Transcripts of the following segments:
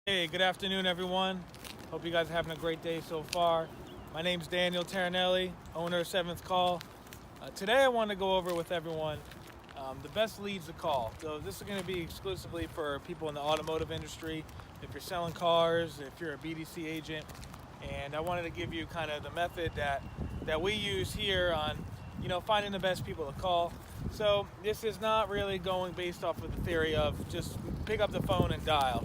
Hey, good afternoon, everyone. Hope you guys are having a great day so far. My name's DanielTarinelli, owner of 7th Call. Today I want to go over with everyone the best leads to call. So this is going to be exclusively for people in the automotive industry, if you're selling cars, if you're a BDC agent. And I wanted to give you kind of the method that we use here on, finding the best people to call. So this is not really going based off of the theory of just pick up the phone and dial.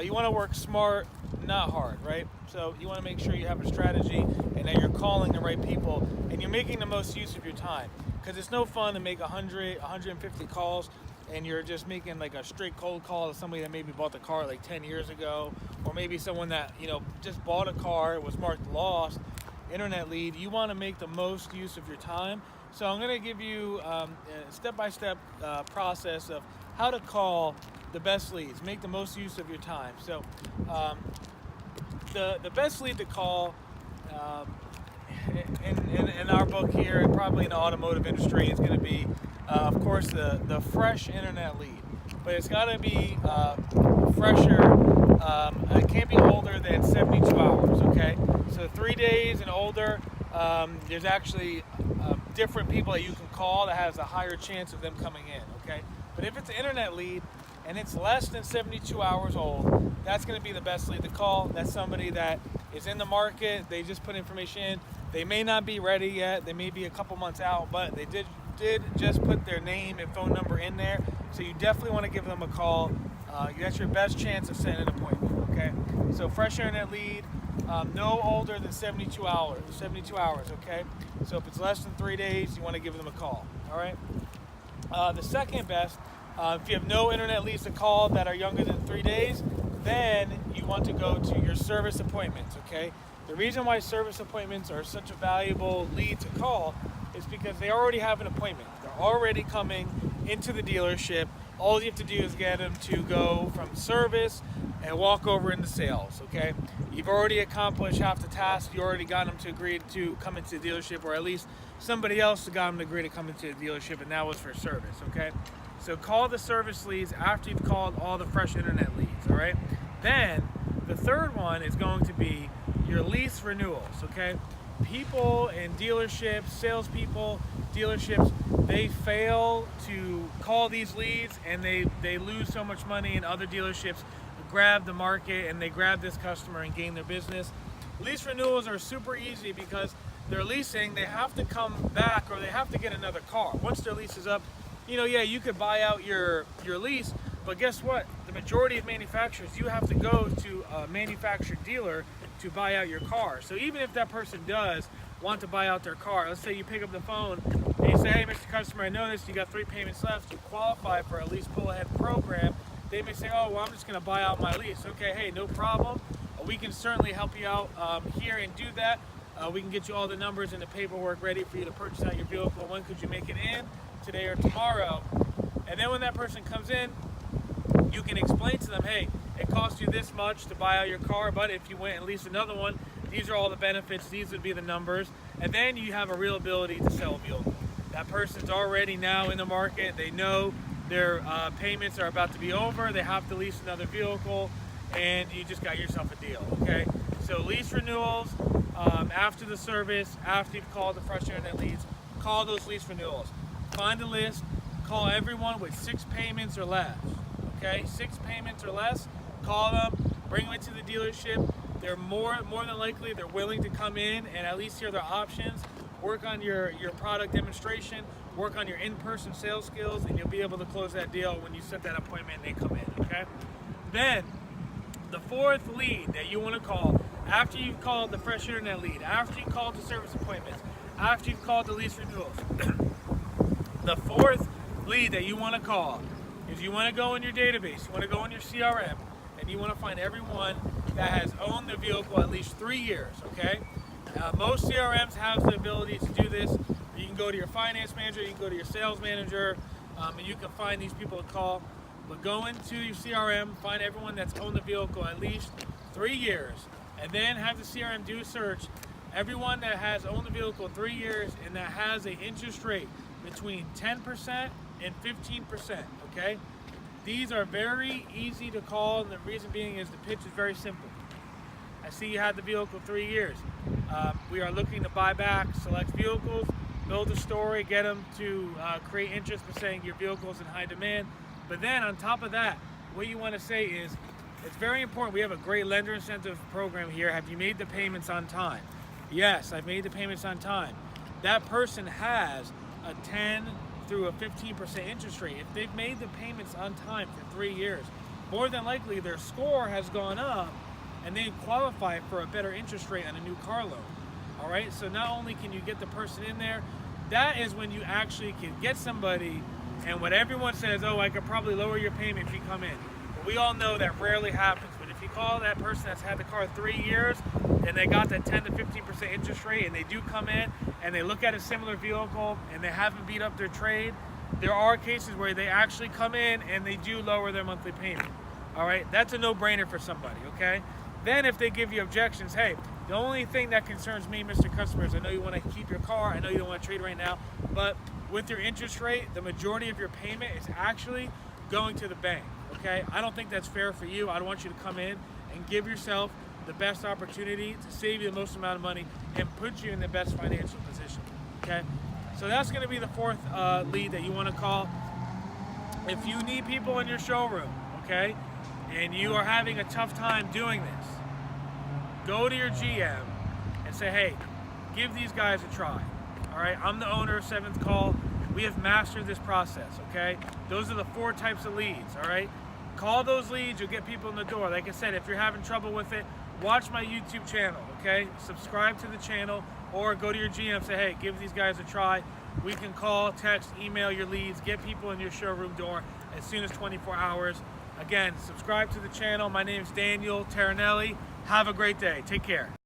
You want to work smart, not hard, right? So you want to make sure you have a strategy and that you're calling the right people and you're making the most use of your time. Because it's no fun to make 100, 150 calls and you're just making like a straight cold call to somebody that maybe bought the car like 10 years ago, or maybe someone that, just bought a car, it was marked lost, internet lead. You want to make the most use of your time. So I'm going to give you a step-by-step process of how to call the best leads, make the most use of your time. So the best lead to call in our book here, and probably in the automotive industry, is going to be, of course, the fresh internet lead. But it's got to be fresher. It can't be older than 72 hours, okay? So 3 days and older, there's actually different people that you can call that has a higher chance of them coming in, okay? But if it's an internet lead and it's less than 72 hours old, that's going to be the best lead to call. That's somebody that is in the market. They just put information in. They may not be ready yet. They may be a couple months out, but they did just put their name and phone number in there. So you definitely want to give them a call. That's your best chance of setting an appointment, okay? So fresh internet lead, no older than 72 hours, okay? So if it's less than 3 days, you want to give them a call, all right? The second best, if you have no internet leads to call that are younger than 3 days, then you want to go to your service appointments, okay? The reason why service appointments are such a valuable lead to call is because they already have an appointment. They're already coming into the dealership. All you have to do is get them to go from service and walk over into sales, okay? You've already accomplished half the task. You already got them to agree to come into the dealership, or at least somebody else got them to agree to come into the dealership, and that was for service, okay? So call the service leads after you've called all the fresh internet leads, all right? Then the third one is going to be your lease renewals, okay? People in dealerships, salespeople, dealerships, they fail to call these leads and they lose so much money, and other dealerships grab the market and they grab this customer and gain their business. Lease renewals are super easy because they're leasing, they have to come back or they have to get another car. Once their lease is up, you could buy out your lease, but guess what? The majority of manufacturers, you have to go to a manufacturer dealer to buy out your car. So even if that person does want to buy out their car, let's say you pick up the phone and you say, hey, Mr. Customer, I noticed you got 3 payments left. You qualify for a lease pull-ahead program. They may say, oh, well, I'm just going to buy out my lease. Okay, hey, no problem. We can certainly help you out here and do that. We can get you all the numbers and the paperwork ready for you to purchase out your vehicle. When could you make it in? Today or tomorrow? And then when that person comes in, you can explain to them, hey, it costs you this much to buy out your car, but if you went and lease another one, these are all the benefits, these would be the numbers, and then you have a real ability to sell a vehicle. That person's already now in the market, they know their payments are about to be over, they have to lease another vehicle, and you just got yourself a deal, okay? So lease renewals, after the service, after you've called the fresh internet leads, call those lease renewals. Find a list, call everyone with 6 payments or less, okay? 6 payments or less, call them, bring them into the dealership. They're more than likely they're willing to come in and at least hear their options, work on your product demonstration, work on your in-person sales skills, and you'll be able to close that deal when you set that appointment and they come in, okay? Then, the fourth lead that you want to call, after you've called the fresh internet lead, after you've called the service appointments, after you've called the lease renewals, the fourth lead that you want to call is you want to go in your database, you want to go in your CRM, and you want to find everyone that has owned the vehicle at least 3 years, okay? Most CRMs have the ability to do this. You can go to your finance manager, you can go to your sales manager, and you can find these people to call. But go into your CRM, find everyone that's owned the vehicle at least 3 years, and then have the CRM do a search. Everyone that has owned the vehicle 3 years and that has an interest rate between 10% and 15%, okay? These are very easy to call, and the reason being is the pitch is very simple. I see you had the vehicle 3 years. We are looking to buy back select vehicles, build a story, get them to create interest by saying your vehicle is in high demand. But then on top of that, what you want to say is, it's very important. We have a great lender incentive program here. Have you made the payments on time? Yes, I've made the payments on time. That person has a 10 through a 15% interest rate. If they've made the payments on time for 3 years, more than likely their score has gone up and they qualify for a better interest rate on a new car loan. All right, so not only can you get the person in there, that is when you actually can get somebody, and when everyone says, oh, I could probably lower your payment if you come in. But we all know that rarely happens. But if you call that person that's had the car 3 years and they got that 10 to 15% interest rate, and they do come in and they look at a similar vehicle and they haven't beat up their trade, there are cases where they actually come in and they do lower their monthly payment. All right, that's a no-brainer for somebody, okay? Then if they give you objections, hey, the only thing that concerns me, Mr. Customer, is I know you want to keep your car, I know you don't want to trade right now, but with your interest rate, the majority of your payment is actually going to the bank, okay? I don't think that's fair for you. I don't want you to come in and give yourself the best opportunity to save you the most amount of money and put you in the best financial position, okay? So that's going to be the fourth lead that you want to call. If you need people in your showroom, okay, and you are having a tough time doing this, go to your GM and say, hey, give these guys a try. All right, I'm the owner of Seventh Call. We have mastered this process, okay? Those are the 4 types of leads, all right? Call those leads, you'll get people in the door. Like I said, if you're having trouble with it, watch my YouTube channel, okay? Subscribe to the channel, or go to your GM and say, hey, give these guys a try. We can call, text, email your leads, get people in your showroom door as soon as 24 hours. Again, subscribe to the channel. My name is Daniel Tarinelli. Have a great day. Take care.